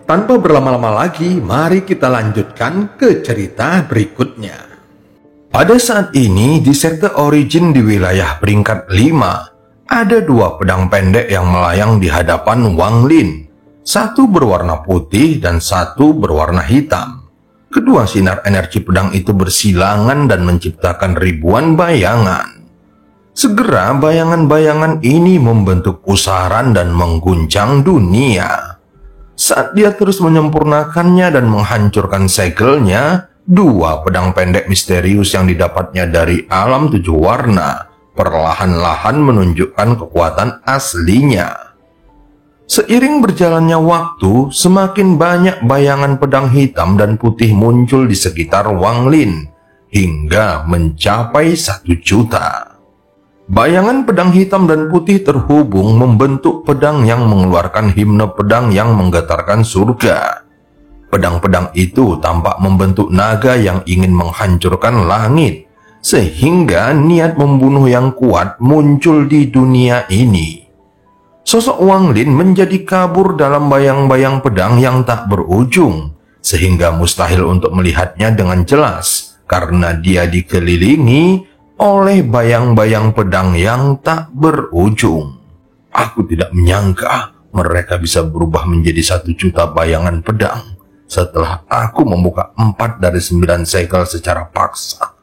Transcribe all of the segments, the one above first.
Tanpa berlama-lama lagi, mari kita lanjutkan ke cerita berikutnya. Pada saat ini, di sekte origin di wilayah peringkat 5, ada dua pedang pendek yang melayang di hadapan Wang Lin. Satu berwarna putih dan satu berwarna hitam. Kedua sinar energi pedang itu bersilangan dan menciptakan ribuan bayangan. Segera bayangan-bayangan ini membentuk pusaran dan mengguncang dunia. Saat dia terus menyempurnakannya dan menghancurkan segelnya, dua pedang pendek misterius yang didapatnya dari alam tujuh warna perlahan-lahan menunjukkan kekuatan aslinya. Seiring berjalannya waktu, semakin banyak bayangan pedang hitam dan putih muncul di sekitar Wang Lin, hingga mencapai 1 juta. Bayangan pedang hitam dan putih terhubung membentuk pedang yang mengeluarkan himne pedang yang menggetarkan surga. Pedang-pedang itu tampak membentuk naga yang ingin menghancurkan langit, sehingga niat membunuh yang kuat muncul di dunia ini. Sosok Wang Lin menjadi kabur dalam bayang-bayang pedang yang tak berujung, sehingga mustahil untuk melihatnya dengan jelas, karena dia dikelilingi oleh bayang-bayang pedang yang tak berujung. Aku tidak menyangka mereka bisa berubah menjadi 1 juta bayangan pedang setelah aku membuka 4 dari 9 segel secara paksa.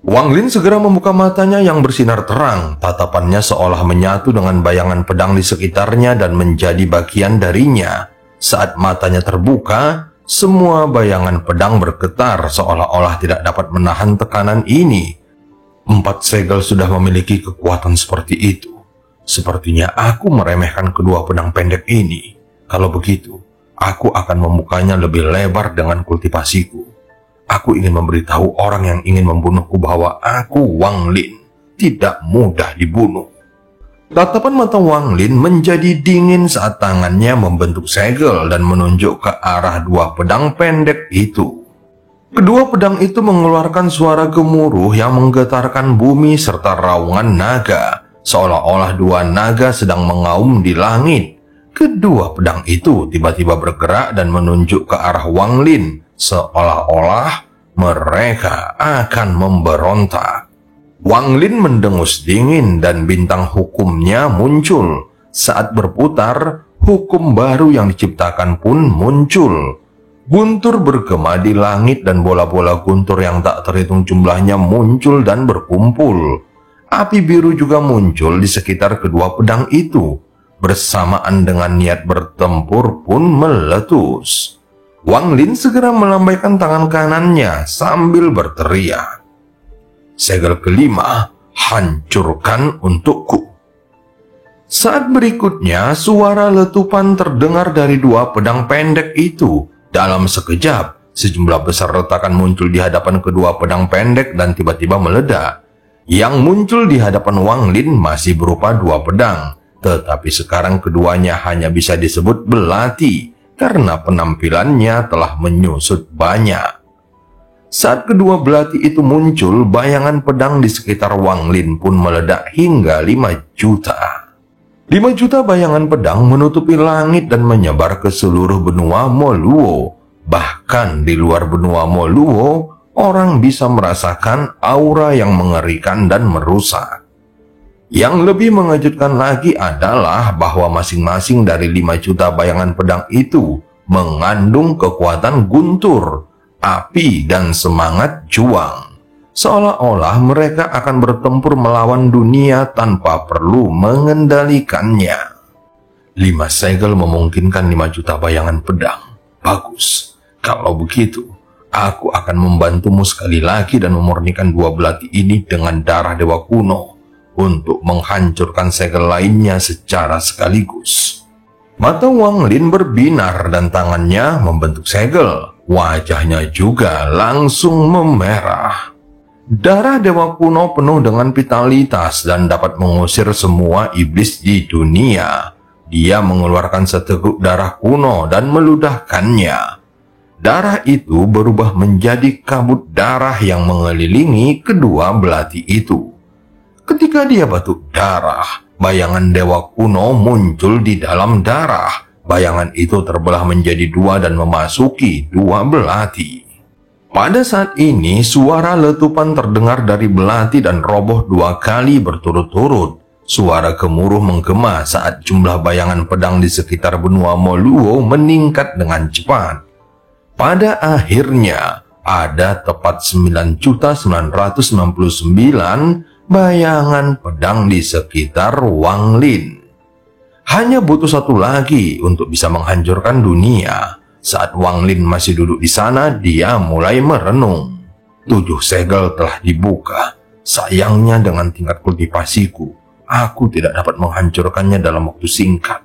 Wang Lin segera membuka matanya yang bersinar terang. Tatapannya seolah menyatu dengan bayangan pedang di sekitarnya dan menjadi bagian darinya. Saat matanya terbuka, semua bayangan pedang bergetar seolah-olah tidak dapat menahan tekanan ini. 4 segel sudah memiliki kekuatan seperti itu. Sepertinya aku meremehkan kedua pedang pendek ini. Kalau begitu, aku akan membukanya lebih lebar dengan kultivasiku. Aku ingin memberitahu orang yang ingin membunuhku bahwa aku, Wang Lin, tidak mudah dibunuh. Tatapan mata Wang Lin menjadi dingin saat tangannya membentuk segel dan menunjuk ke arah dua pedang pendek itu. Kedua pedang itu mengeluarkan suara gemuruh yang menggetarkan bumi serta raungan naga, seolah-olah dua naga sedang mengaum di langit. Kedua pedang itu tiba-tiba bergerak dan menunjuk ke arah Wang Lin, seolah-olah mereka akan memberontak. Wang Lin mendengus dingin dan bintang hukumnya muncul. Saat berputar, hukum baru yang diciptakan pun muncul. Guntur bergema di langit dan bola-bola guntur yang tak terhitung jumlahnya muncul dan berkumpul. Api biru juga muncul di sekitar kedua pedang itu. Bersamaan dengan niat bertempur pun meletus. Wang Lin segera melambaikan tangan kanannya sambil berteriak, "Segel kelima, hancurkan untukku." Saat berikutnya, suara letupan terdengar dari dua pedang pendek itu. Dalam sekejap, sejumlah besar retakan muncul di hadapan kedua pedang pendek dan tiba-tiba meledak. Yang muncul di hadapan Wang Lin masih berupa dua pedang, tetapi sekarang keduanya hanya bisa disebut belati karena penampilannya telah menyusut banyak. Saat kedua belati itu muncul, bayangan pedang di sekitar Wang Lin pun meledak hingga 5 juta. 5 juta bayangan pedang menutupi langit dan menyebar ke seluruh benua Moluo. Bahkan di luar benua Moluo, orang bisa merasakan aura yang mengerikan dan merusak. Yang lebih mengejutkan lagi adalah bahwa masing-masing dari 5 juta bayangan pedang itu mengandung kekuatan guntur, api, dan semangat juang. Seolah-olah mereka akan bertempur melawan dunia tanpa perlu mengendalikannya. 5 segel memungkinkan 5 juta bayangan pedang. Bagus. Kalau begitu, aku akan membantumu sekali lagi dan memurnikan dua belati ini dengan darah dewa kuno untuk menghancurkan segel lainnya secara sekaligus. Mata Wang Lin berbinar dan tangannya membentuk segel. Wajahnya juga langsung memerah. Darah dewa kuno penuh dengan vitalitas dan dapat mengusir semua iblis di dunia. Dia mengeluarkan seteguk darah kuno dan meludahkannya. Darah itu berubah menjadi kabut darah yang mengelilingi kedua belati itu. Ketika dia batuk darah, bayangan dewa kuno muncul di dalam darah, bayangan itu terbelah menjadi dua dan memasuki dua belati. Pada saat ini, suara letupan terdengar dari belati dan roboh dua kali berturut-turut. Suara gemuruh menggema saat jumlah bayangan pedang di sekitar benua Moluo meningkat dengan cepat. Pada akhirnya, ada tepat 9.999 bayangan pedang di sekitar Wang Lin. Hanya butuh satu lagi untuk bisa menghancurkan dunia. Saat Wang Lin masih duduk di sana, dia mulai merenung. 7 segel telah dibuka. Sayangnya dengan tingkat kultivasiku, aku tidak dapat menghancurkannya dalam waktu singkat.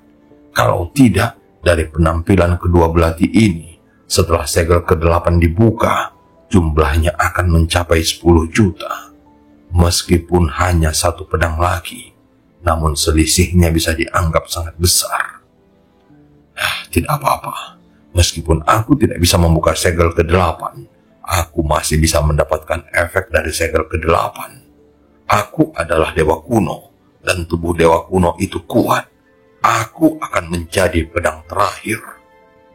Kalau tidak, dari penampilan kedua belati ini, setelah segel ke-8 dibuka, jumlahnya akan mencapai 10 juta. Meskipun hanya satu pedang lagi, namun selisihnya bisa dianggap sangat besar. Tidak apa-apa. Meskipun aku tidak bisa membuka segel ke-8, aku masih bisa mendapatkan efek dari segel ke-8. Aku adalah dewa kuno, dan tubuh dewa kuno itu kuat. Aku akan menjadi pedang terakhir.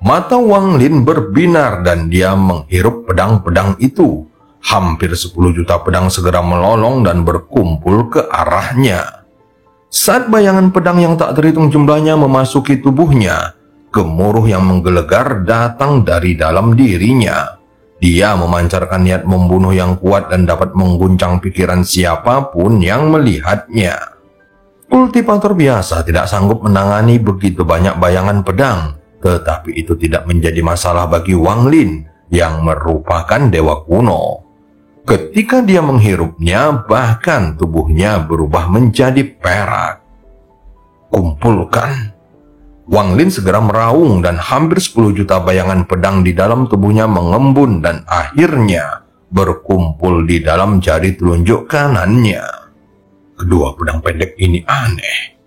Mata Wang Lin berbinar dan dia menghirup pedang-pedang itu. Hampir 10 juta pedang segera melolong dan berkumpul ke arahnya. Saat bayangan pedang yang tak terhitung jumlahnya memasuki tubuhnya, gemuruh yang menggelegar datang dari dalam dirinya. Dia memancarkan niat membunuh yang kuat dan dapat mengguncang pikiran siapapun yang melihatnya. Kultivator biasa tidak sanggup menangani begitu banyak bayangan pedang, tetapi itu tidak menjadi masalah bagi Wang Lin yang merupakan dewa kuno. Ketika dia menghirupnya, bahkan tubuhnya berubah menjadi perak. Kumpulkan. Wang Lin segera meraung dan hampir 10 juta bayangan pedang di dalam tubuhnya mengembun dan akhirnya berkumpul di dalam jari telunjuk kanannya. Kedua pedang pendek ini aneh.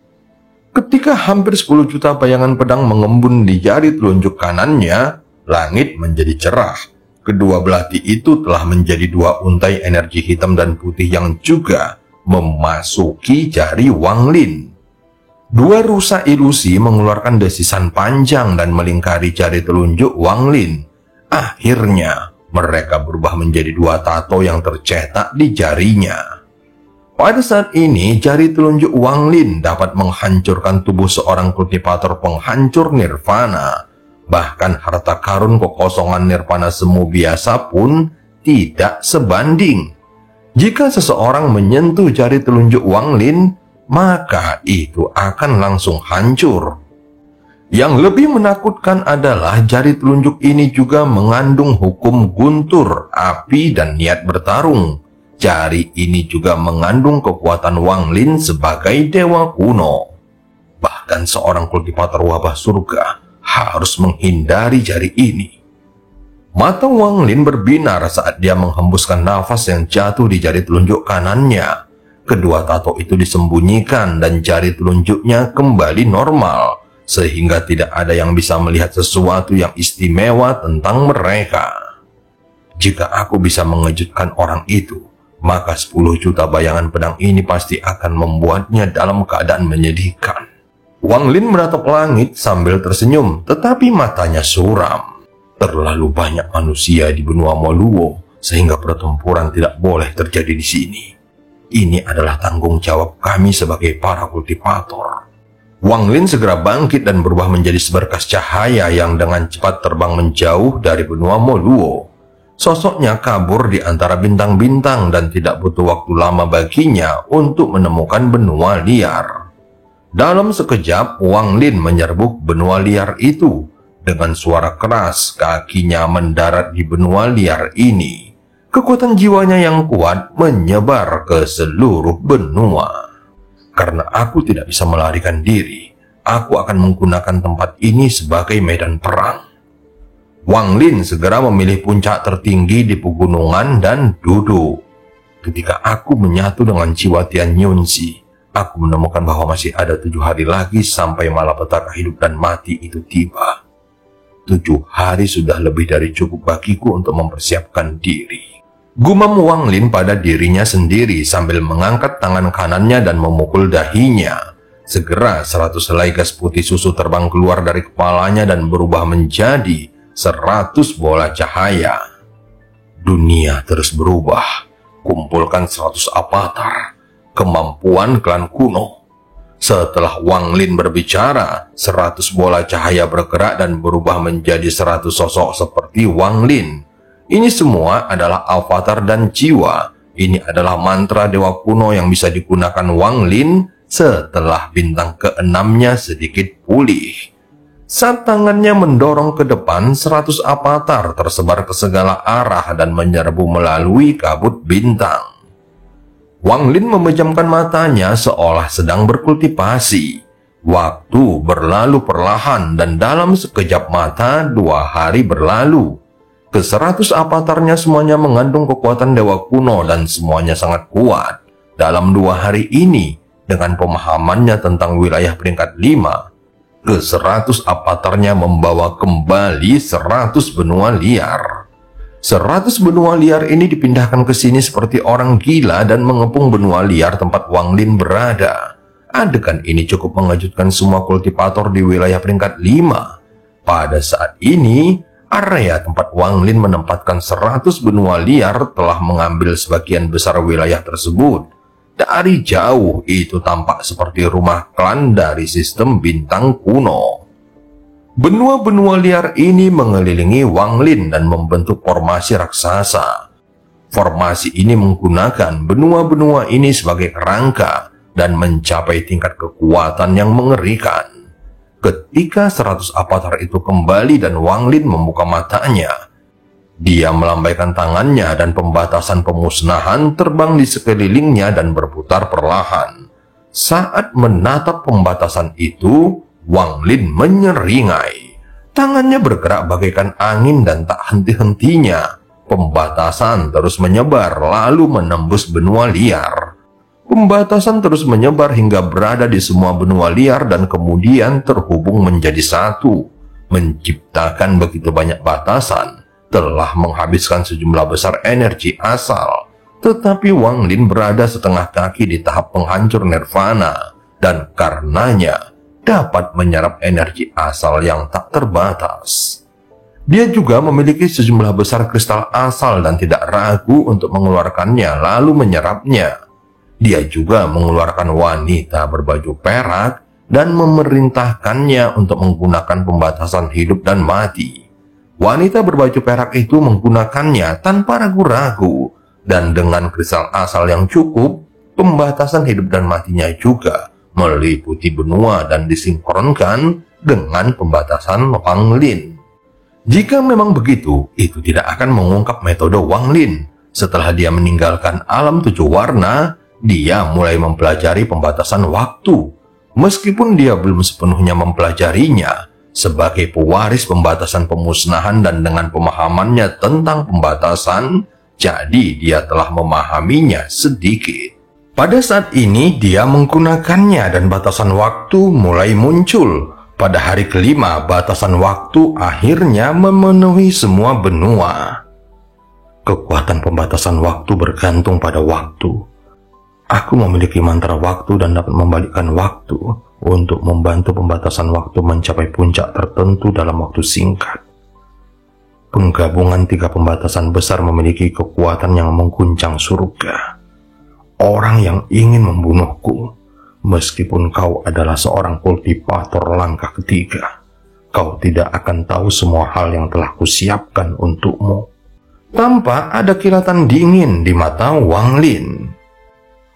Ketika hampir 10 juta bayangan pedang mengembun di jari telunjuk kanannya, langit menjadi cerah. Kedua belati itu telah menjadi dua untai energi hitam dan putih yang juga memasuki jari Wang Lin. Dua rusa ilusi mengeluarkan desisan panjang dan melingkari jari telunjuk Wang Lin. Akhirnya, mereka berubah menjadi dua tato yang tercetak di jarinya. Pada saat ini, jari telunjuk Wang Lin dapat menghancurkan tubuh seorang kultivator penghancur nirvana. Bahkan harta karun kekosongan nirvana semu biasa pun tidak sebanding. Jika seseorang menyentuh jari telunjuk Wang Lin, maka itu akan langsung hancur. Yang lebih menakutkan adalah jari telunjuk ini juga mengandung hukum guntur, api, dan niat bertarung. Jari ini juga mengandung kekuatan Wang Lin sebagai dewa kuno. Bahkan seorang kultivator wabah surga harus menghindari jari ini. Mata Wang Lin berbinar saat dia menghembuskan nafas yang jatuh di jari telunjuk kanannya. Kedua tato itu disembunyikan dan jari telunjuknya kembali normal, sehingga tidak ada yang bisa melihat sesuatu yang istimewa tentang mereka. Jika aku bisa mengejutkan orang itu, maka 10 juta bayangan pedang ini pasti akan membuatnya dalam keadaan menyedihkan. Wang Lin menatap langit sambil tersenyum, tetapi matanya suram. Terlalu banyak manusia di benua Moluo, sehingga pertempuran tidak boleh terjadi di sini. Ini adalah tanggung jawab kami sebagai para kultivator. Wang Lin segera bangkit dan berubah menjadi seberkas cahaya yang dengan cepat terbang menjauh dari benua Moluo. Sosoknya kabur di antara bintang-bintang dan tidak butuh waktu lama baginya untuk menemukan benua liar. Dalam sekejap, Wang Lin menyerbuk benua liar itu. Dengan suara keras, kakinya mendarat di benua liar ini. Kekuatan jiwanya yang kuat menyebar ke seluruh benua. Karena aku tidak bisa melarikan diri, aku akan menggunakan tempat ini sebagai medan perang. Wang Lin segera memilih puncak tertinggi di pegunungan dan duduk. Ketika aku menyatu dengan jiwa Tian Yunzi, aku menemukan bahwa masih ada 7 hari lagi sampai malapetaka hidup dan mati itu tiba. 7 hari sudah lebih dari cukup bagiku untuk mempersiapkan diri. Gumam Wang Lin pada dirinya sendiri sambil mengangkat tangan kanannya dan memukul dahinya. segera 100 helai gas putih susu terbang keluar dari kepalanya dan berubah menjadi 100 bola cahaya. Dunia terus berubah. Kumpulkan 100 avatar, kemampuan klan kuno. Setelah Wang Lin berbicara, 100 bola cahaya bergerak dan berubah menjadi 100 sosok seperti Wang Lin. Ini semua adalah avatar dan jiwa. Ini adalah mantra dewa kuno yang bisa digunakan Wang Lin setelah bintang ke-6-nya sedikit pulih. Saat tangannya mendorong ke depan, 100 avatar tersebar ke segala arah dan menyerbu melalui kabut bintang. Wang Lin memejamkan matanya seolah sedang berkultivasi. Waktu berlalu perlahan dan dalam sekejap mata 2 hari berlalu. Ke-100 avatarnya semuanya mengandung kekuatan dewa kuno dan semuanya sangat kuat. Dalam 2 hari ini, dengan pemahamannya tentang wilayah peringkat 5, ke-100 avatarnya membawa kembali 100 benua liar. 100 benua liar ini dipindahkan ke sini seperti orang gila dan mengepung benua liar tempat Wang Lin berada. Adegan ini cukup mengejutkan semua kultivator di wilayah peringkat 5. Pada saat ini, area tempat Wang Lin menempatkan 100 benua liar telah mengambil sebagian besar wilayah tersebut. Dari jauh itu tampak seperti rumah klan dari sistem bintang kuno. Benua-benua liar ini mengelilingi Wang Lin dan membentuk formasi raksasa. Formasi ini menggunakan benua-benua ini sebagai kerangka dan mencapai tingkat kekuatan yang mengerikan. Ketika 100 avatar itu kembali dan Wang Lin membuka matanya, dia melambaikan tangannya dan pembatasan pemusnahan terbang di sekelilingnya dan berputar perlahan. Saat menatap pembatasan itu, Wang Lin menyeringai. Tangannya bergerak bagaikan angin dan tak henti-hentinya. Pembatasan terus menyebar lalu menembus benua liar. Pembatasan terus menyebar hingga berada di semua benua liar dan kemudian terhubung menjadi satu. Menciptakan begitu banyak batasan telah menghabiskan sejumlah besar energi asal, tetapi Wang Lin berada setengah kaki di tahap penghancur nirvana dan karenanya dapat menyerap energi asal yang tak terbatas. Dia juga memiliki sejumlah besar kristal asal dan tidak ragu untuk mengeluarkannya lalu menyerapnya. Dia juga mengeluarkan wanita berbaju perak dan memerintahkannya untuk menggunakan pembatasan hidup dan mati. Wanita berbaju perak itu menggunakannya tanpa ragu-ragu, dan dengan kristal asal yang cukup, pembatasan hidup dan matinya juga meliputi benua dan disinkronkan dengan pembatasan Wang Lin. Jika memang begitu, itu tidak akan mengungkap metode Wang Lin. Setelah dia meninggalkan alam 7 warna, dia mulai mempelajari pembatasan waktu. Meskipun dia belum sepenuhnya mempelajarinya, sebagai pewaris pembatasan pemusnahan dan dengan pemahamannya tentang pembatasan, jadi dia telah memahaminya sedikit. Pada saat ini dia menggunakannya dan batasan waktu mulai muncul. Pada hari kelima, batasan waktu akhirnya memenuhi semua benua. Kekuatan pembatasan waktu bergantung pada waktu. Aku memiliki mantra waktu dan dapat membalikkan waktu untuk membantu pembatasan waktu mencapai puncak tertentu dalam waktu singkat. Penggabungan 3 pembatasan besar memiliki kekuatan yang mengguncang surga. Orang yang ingin membunuhku, meskipun kau adalah seorang kultivator langkah ketiga, kau tidak akan tahu semua hal yang telah kusiapkan untukmu. Tampak ada kilatan dingin di mata Wang Lin.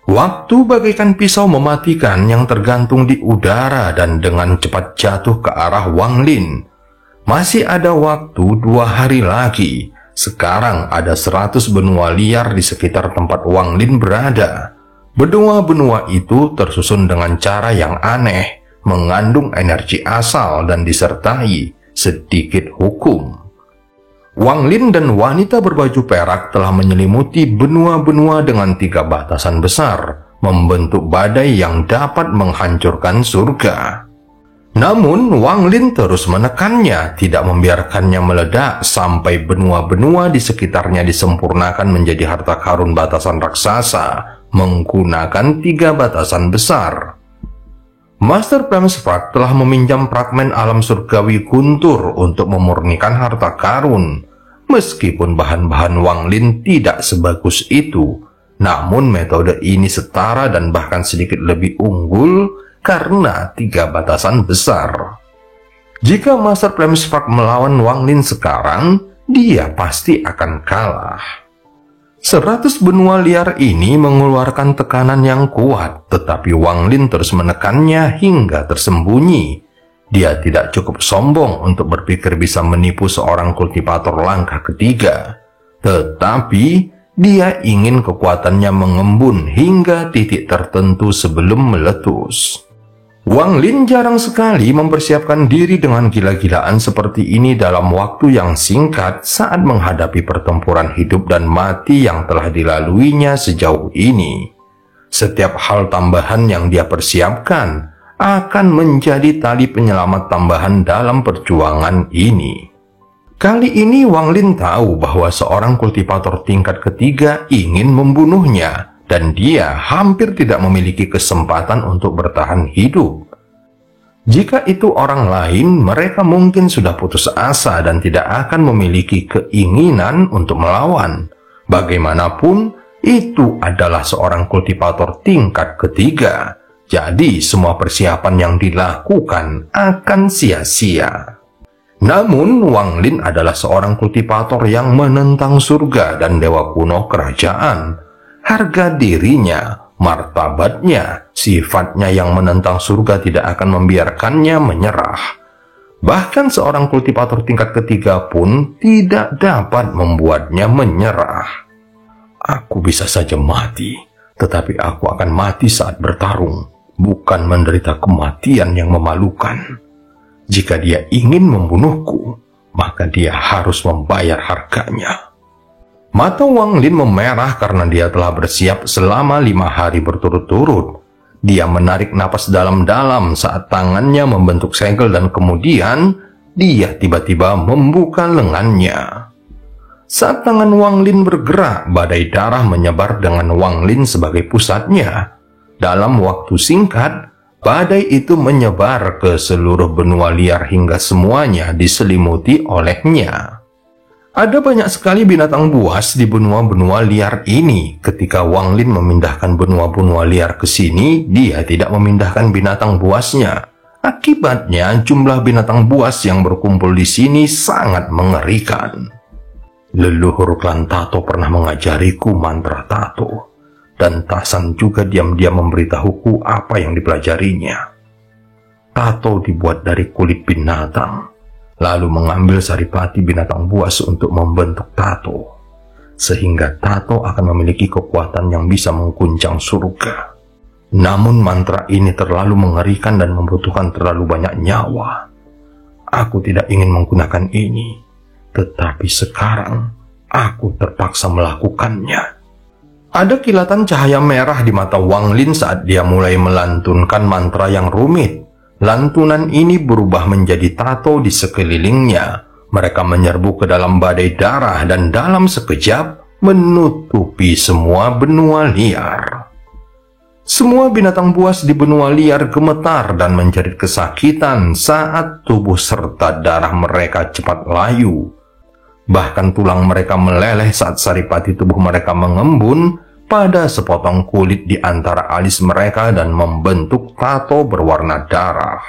Waktu bagaikan pisau mematikan yang tergantung di udara dan dengan cepat jatuh ke arah Wang Lin. Masih ada waktu 2 hari lagi. Sekarang ada 100 benua liar di sekitar tempat Wang Lin berada. Benua-benua itu tersusun dengan cara yang aneh, mengandung energi asal dan disertai sedikit hukum. Wang Lin dan wanita berbaju perak telah menyelimuti benua-benua dengan 3 batasan besar, membentuk badai yang dapat menghancurkan surga. Namun, Wang Lin terus menekannya, tidak membiarkannya meledak sampai benua-benua di sekitarnya disempurnakan menjadi harta karun batasan raksasa, menggunakan 3 batasan besar. Master Plemsfrak telah meminjam fragmen alam surgawi Guntur untuk memurnikan harta karun. Meskipun bahan-bahan Wang Lin tidak sebagus itu, namun metode ini setara dan bahkan sedikit lebih unggul karena 3 batasan besar. Jika Master Plemsfrak melawan Wang Lin sekarang, dia pasti akan kalah. 100 benua liar ini mengeluarkan tekanan yang kuat, tetapi Wang Lin terus menekannya hingga tersembunyi. Dia tidak cukup sombong untuk berpikir bisa menipu seorang kultivator langkah ketiga. Tetapi dia ingin kekuatannya mengembun hingga titik tertentu sebelum meletus. Wang Lin jarang sekali mempersiapkan diri dengan gila-gilaan seperti ini dalam waktu yang singkat saat menghadapi pertempuran hidup dan mati yang telah dilaluinya sejauh ini. Setiap hal tambahan yang dia persiapkan akan menjadi tali penyelamat tambahan dalam perjuangan ini. Kali ini Wang Lin tahu bahwa seorang kultivator tingkat ketiga ingin membunuhnya, dan dia hampir tidak memiliki kesempatan untuk bertahan hidup. Jika itu orang lain, mereka mungkin sudah putus asa dan tidak akan memiliki keinginan untuk melawan. Bagaimanapun, itu adalah seorang kultivator tingkat ketiga. Jadi, semua persiapan yang dilakukan akan sia-sia. Namun, Wang Lin adalah seorang kultivator yang menentang surga dan dewa kuno kerajaan. Harga dirinya, martabatnya, sifatnya yang menentang surga tidak akan membiarkannya menyerah. Bahkan seorang kultivator tingkat ketiga pun tidak dapat membuatnya menyerah. Aku bisa saja mati, tetapi aku akan mati saat bertarung, bukan menderita kematian yang memalukan. Jika dia ingin membunuhku, maka dia harus membayar harganya. Mata Wang Lin memerah karena dia telah bersiap selama 5 hari berturut-turut. Dia menarik napas dalam-dalam saat tangannya membentuk segel dan kemudian dia tiba-tiba membuka lengannya. Saat tangan Wang Lin bergerak, badai darah menyebar dengan Wang Lin sebagai pusatnya. Dalam waktu singkat, badai itu menyebar ke seluruh benua liar hingga semuanya diselimuti olehnya. Ada banyak sekali binatang buas di benua-benua liar ini. Ketika Wang Lin memindahkan benua-benua liar ke sini, dia tidak memindahkan binatang buasnya. Akibatnya, jumlah binatang buas yang berkumpul di sini sangat mengerikan. Leluhur klan Tato pernah mengajariku mantra Tato, dan Tasan juga diam-diam memberitahuku apa yang dipelajarinya. Tato dibuat dari kulit binatang, lalu mengambil saripati binatang buas untuk membentuk tato, sehingga tato akan memiliki kekuatan yang bisa mengguncang surga. Namun mantra ini terlalu mengerikan dan membutuhkan terlalu banyak nyawa. Aku tidak ingin menggunakan ini, tetapi sekarang aku terpaksa melakukannya. Ada kilatan cahaya merah di mata Wang Lin saat dia mulai melantunkan mantra yang rumit. Lantunan ini berubah menjadi tato di sekelilingnya. Mereka menyerbu ke dalam badai darah dan dalam sekejap menutupi semua benua liar. Semua binatang buas di benua liar gemetar dan menjerit kesakitan saat tubuh serta darah mereka cepat layu. Bahkan tulang mereka meleleh saat saripati tubuh mereka mengembun pada sepotong kulit di antara alis mereka dan membentuk tato berwarna darah.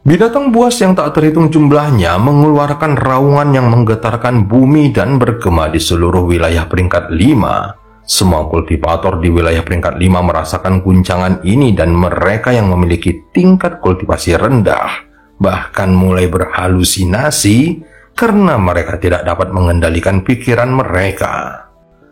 Binatang buas yang tak terhitung jumlahnya mengeluarkan raungan yang menggetarkan bumi dan bergema di seluruh wilayah peringkat 5. Semua kultivator di wilayah peringkat 5 merasakan guncangan ini dan mereka yang memiliki tingkat kultivasi rendah bahkan mulai berhalusinasi karena mereka tidak dapat mengendalikan pikiran mereka.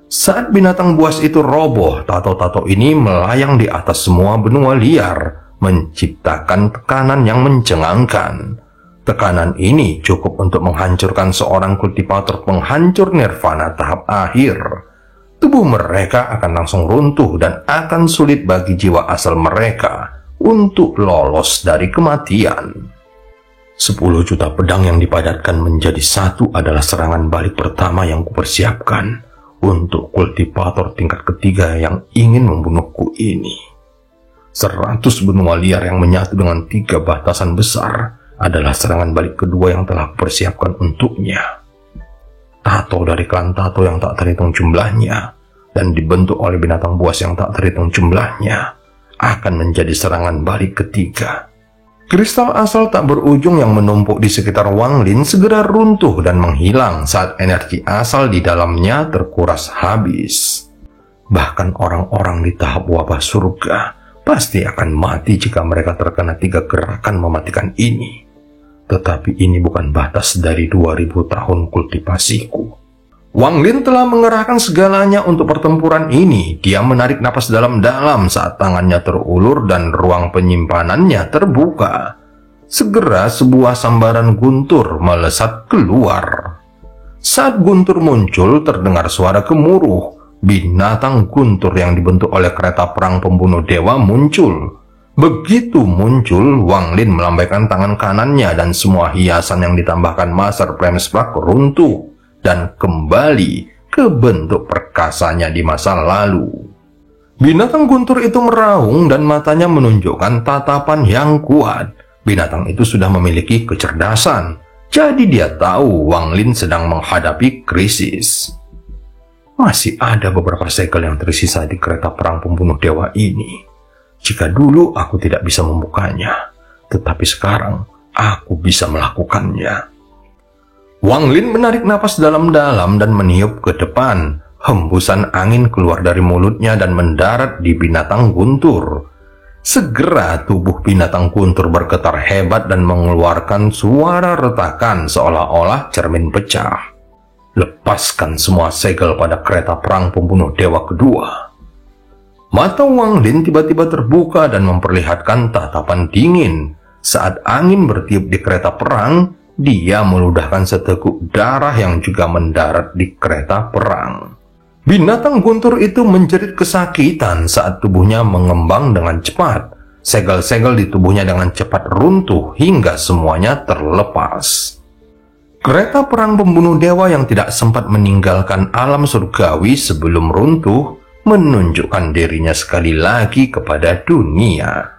Saat binatang buas itu roboh, tato-tato ini melayang di atas semua benua liar, menciptakan tekanan yang mencengangkan. Tekanan ini cukup untuk menghancurkan seorang kultivator penghancur nirvana tahap akhir. Tubuh mereka akan langsung runtuh dan akan sulit bagi jiwa asal mereka untuk lolos dari kematian. 10 juta pedang yang dipadatkan menjadi satu adalah serangan balik pertama yang kupersiapkan untuk kultivator tingkat ketiga yang ingin membunuhku ini. 100 benua liar yang menyatu dengan 3 batasan besar adalah serangan balik kedua yang telah persiapkan untuknya. Tato dari klan Tato yang tak terhitung jumlahnya dan dibentuk oleh binatang buas yang tak terhitung jumlahnya akan menjadi serangan balik ketiga. Kristal asal tak berujung yang menumpuk di sekitar Wang Lin segera runtuh dan menghilang saat energi asal di dalamnya terkuras habis. Bahkan orang-orang di tahap wabah surga pasti akan mati jika mereka terkena 3 gerakan mematikan ini. Tetapi ini bukan batas dari 2000 tahun kultivasiku. Wang Lin telah mengerahkan segalanya untuk pertempuran ini. Dia menarik napas dalam-dalam saat tangannya terulur dan ruang penyimpanannya terbuka. Segera sebuah sambaran guntur melesat keluar. Saat guntur muncul, terdengar suara gemuruh. Binatang guntur yang dibentuk oleh kereta perang pembunuh dewa muncul. Begitu muncul, Wang Lin melambaikan tangan kanannya dan semua hiasan yang ditambahkan Master Flame Spark runtuh dan kembali ke bentuk perkasanya di masa lalu. Binatang guntur itu meraung dan matanya menunjukkan tatapan yang kuat. Binatang itu sudah memiliki kecerdasan, jadi dia tahu Wang Lin sedang menghadapi krisis. Masih ada beberapa segel yang tersisa di kereta perang pembunuh dewa ini. Jika dulu aku tidak bisa membukanya, tetapi sekarang aku bisa melakukannya. Wang Lin menarik napas dalam-dalam dan meniup ke depan. Hembusan angin keluar dari mulutnya dan mendarat di binatang guntur. Segera tubuh binatang guntur bergetar hebat dan mengeluarkan suara retakan seolah-olah cermin pecah. Lepaskan semua segel pada kereta perang pembunuh dewa kedua. Mata Wang Lin tiba-tiba terbuka dan memperlihatkan tatapan dingin. Saat angin bertiup di kereta perang, dia meludahkan seteguk darah yang juga mendarat di kereta perang. Binatang guntur itu menjerit kesakitan saat tubuhnya mengembang dengan cepat. Segel-segel di tubuhnya dengan cepat runtuh hingga semuanya terlepas. Kereta perang pembunuh dewa yang tidak sempat meninggalkan alam surgawi sebelum runtuh menunjukkan dirinya sekali lagi kepada dunia.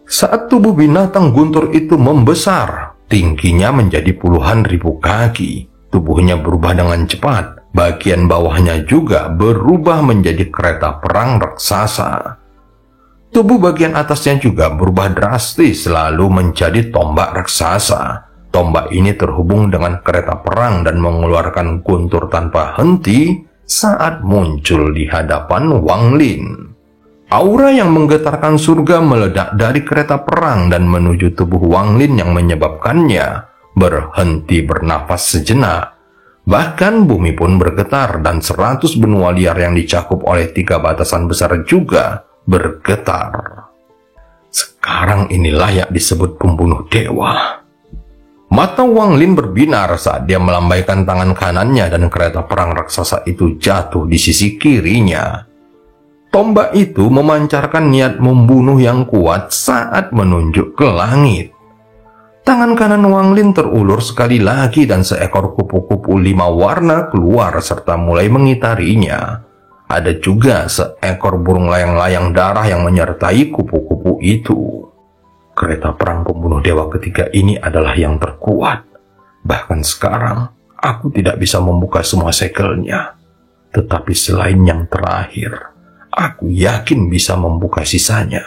Saat tubuh binatang guntur itu membesar, tingginya menjadi puluhan ribu kaki. Tubuhnya berubah dengan cepat. Bagian bawahnya juga berubah menjadi kereta perang raksasa. Tubuh bagian atasnya juga berubah drastis lalu menjadi tombak raksasa. Tombak ini terhubung dengan kereta perang dan mengeluarkan guntur tanpa henti saat muncul di hadapan Wang Lin. Aura yang menggetarkan surga meledak dari kereta perang dan menuju tubuh Wang Lin yang menyebabkannya berhenti bernafas sejenak. Bahkan bumi pun bergetar dan 100 benua liar yang dicakup oleh 3 batasan besar juga bergetar. Sekarang ini layak disebut pembunuh dewa. Mata Wang Lin berbinar saat dia melambaikan tangan kanannya dan kereta perang raksasa itu jatuh di sisi kirinya. Tombak itu memancarkan niat membunuh yang kuat saat menunjuk ke langit. Tangan kanan Wang Lin terulur sekali lagi dan seekor kupu-kupu 5 warna keluar serta mulai mengitarinya. Ada juga seekor burung layang-layang darah yang menyertai kupu-kupu itu. Kereta perang pembunuh dewa ketiga ini adalah yang terkuat. Bahkan sekarang, aku tidak bisa membuka semua segelnya. Tetapi selain yang terakhir, aku yakin bisa membuka sisanya.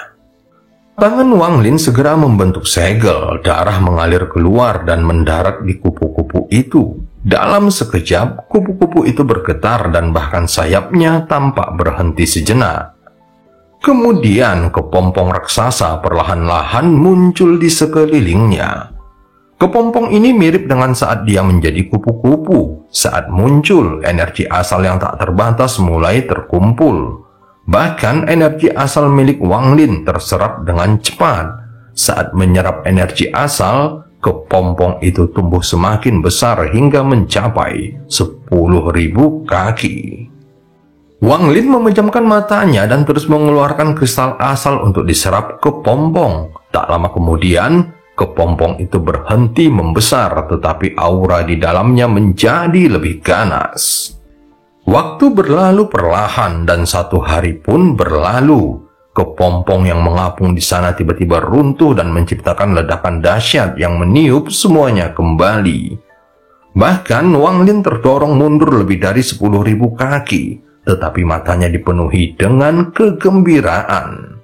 Tangan Wang Lin segera membentuk segel, darah mengalir keluar dan mendarat di kupu-kupu itu. Dalam sekejap, kupu-kupu itu bergetar dan bahkan sayapnya tampak berhenti sejenak. Kemudian kepompong raksasa perlahan-lahan muncul di sekelilingnya. Kepompong ini mirip dengan saat dia menjadi kupu-kupu. Saat muncul, energi asal yang tak terbatas mulai terkumpul. Bahkan energi asal milik Wang Lin terserap dengan cepat. Saat menyerap energi asal, kepompong itu tumbuh semakin besar hingga mencapai 10.000 kaki. Wang Lin memejamkan matanya dan terus mengeluarkan kristal asal untuk diserap kepompong. Tak lama kemudian, kepompong itu berhenti membesar, tetapi aura di dalamnya menjadi lebih ganas. Waktu berlalu perlahan dan 1 hari pun berlalu. Kepompong yang mengapung di sana tiba-tiba runtuh dan menciptakan ledakan dahsyat yang meniup semuanya kembali. Bahkan Wang Lin terdorong mundur lebih dari 10.000 kaki, tetapi matanya dipenuhi dengan kegembiraan.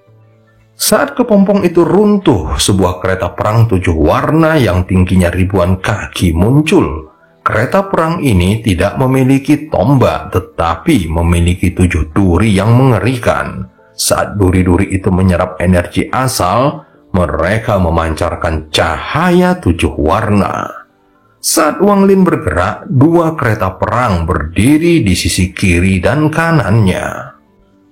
Saat kepompong itu runtuh, sebuah kereta perang 7 warna yang tingginya ribuan kaki muncul. Kereta perang ini tidak memiliki tombak, tetapi memiliki 7 duri yang mengerikan. Saat duri-duri itu menyerap energi asal, mereka memancarkan cahaya 7 warna. Saat Wang Lin bergerak, 2 kereta perang berdiri di sisi kiri dan kanannya.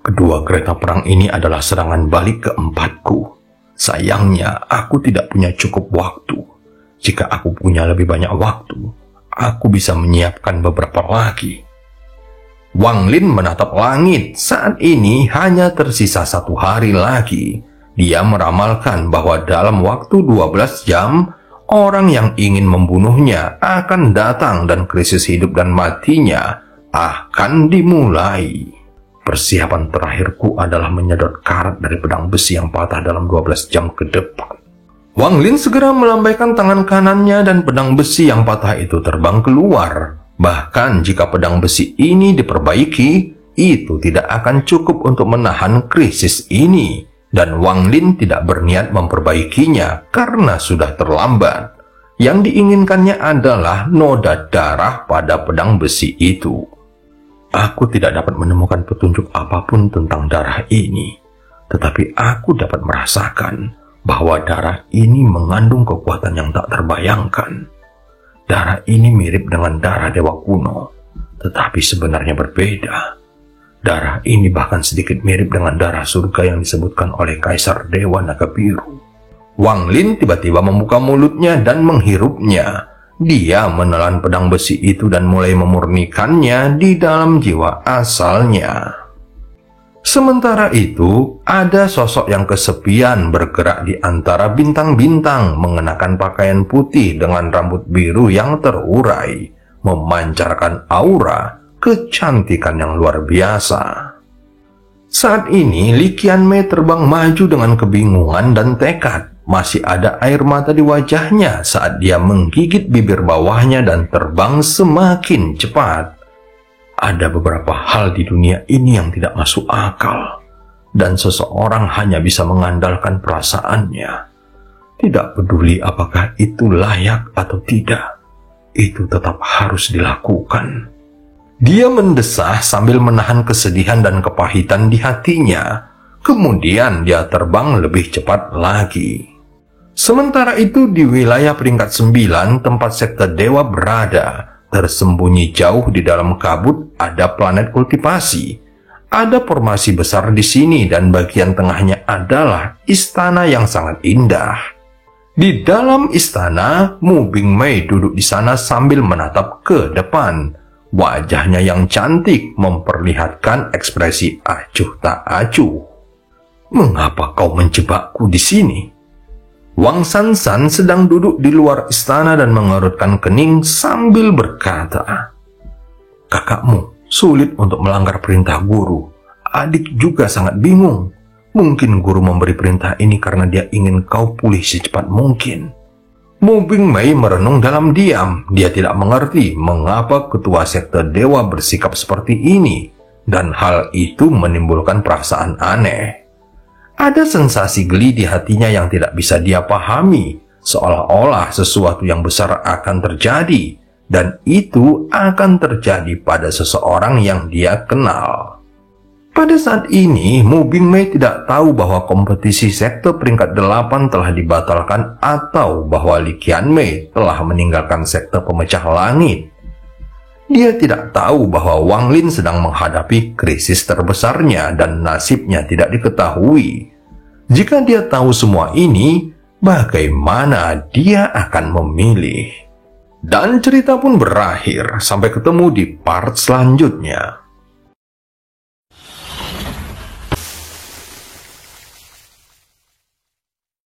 Kedua kereta perang ini adalah serangan balik keempatku. Sayangnya, aku tidak punya cukup waktu. Jika aku punya lebih banyak waktu, aku bisa menyiapkan beberapa lagi. Wang Lin menatap langit. Saat ini hanya tersisa 1 hari lagi. Dia meramalkan bahwa dalam waktu 12 jam, orang yang ingin membunuhnya akan datang dan krisis hidup dan matinya akan dimulai. Persiapan terakhirku adalah menyedot karat dari pedang besi yang patah dalam 12 jam ke depan. Wang Lin segera melambaikan tangan kanannya dan pedang besi yang patah itu terbang keluar. Bahkan jika pedang besi ini diperbaiki, itu tidak akan cukup untuk menahan krisis ini. Dan Wang Lin tidak berniat memperbaikinya karena sudah terlambat. Yang diinginkannya adalah noda darah pada pedang besi itu. Aku tidak dapat menemukan petunjuk apapun tentang darah ini. Tetapi aku dapat merasakan bahwa darah ini mengandung kekuatan yang tak terbayangkan. Darah ini mirip dengan darah dewa kuno, tetapi sebenarnya berbeda. Darah ini bahkan sedikit mirip dengan darah surga yang disebutkan oleh Kaisar Dewa Naga Biru. Wang Lin tiba-tiba membuka mulutnya dan menghirupnya. Dia menelan pedang besi itu dan mulai memurnikannya di dalam jiwa asalnya. Sementara itu, ada sosok yang kesepian bergerak di antara bintang-bintang mengenakan pakaian putih dengan rambut biru yang terurai, memancarkan aura kecantikan yang luar biasa. Saat ini, Li Qianmei terbang maju dengan kebingungan dan tekad. Masih ada air mata di wajahnya saat dia menggigit bibir bawahnya dan terbang semakin cepat. Ada beberapa hal di dunia ini yang tidak masuk akal, dan seseorang hanya bisa mengandalkan perasaannya. Tidak peduli apakah itu layak atau tidak, itu tetap harus dilakukan. Dia mendesah sambil menahan kesedihan dan kepahitan di hatinya. Kemudian dia terbang lebih cepat lagi. Sementara itu di wilayah peringkat 9 tempat sekte dewa berada, tersembunyi jauh di dalam kabut ada planet kultivasi. Ada formasi besar di sini dan bagian tengahnya adalah istana yang sangat indah. Di dalam istana, Mu Bingmei duduk di sana sambil menatap ke depan. Wajahnya yang cantik memperlihatkan ekspresi acuh tak acuh. Mengapa kau menjebakku di sini? Wang Sansan sedang duduk di luar istana dan mengerutkan kening sambil berkata, "Kakakmu sulit untuk melanggar perintah guru. Adik juga sangat bingung. Mungkin guru memberi perintah ini karena dia ingin kau pulih secepat mungkin." Mu Bingmei merenung dalam diam. Dia tidak mengerti mengapa ketua sekte dewa bersikap seperti ini, dan hal itu menimbulkan perasaan aneh. Ada sensasi geli di hatinya yang tidak bisa dia pahami, seolah-olah sesuatu yang besar akan terjadi, dan itu akan terjadi pada seseorang yang dia kenal. Pada saat ini, Mu Bingmei tidak tahu bahwa kompetisi sekte peringkat 8 telah dibatalkan atau bahwa Li Qianmei telah meninggalkan sekte pemecah langit. Dia tidak tahu bahwa Wang Lin sedang menghadapi krisis terbesarnya dan nasibnya tidak diketahui. Jika dia tahu semua ini, bagaimana dia akan memilih? Dan cerita pun berakhir. Sampai ketemu di part selanjutnya.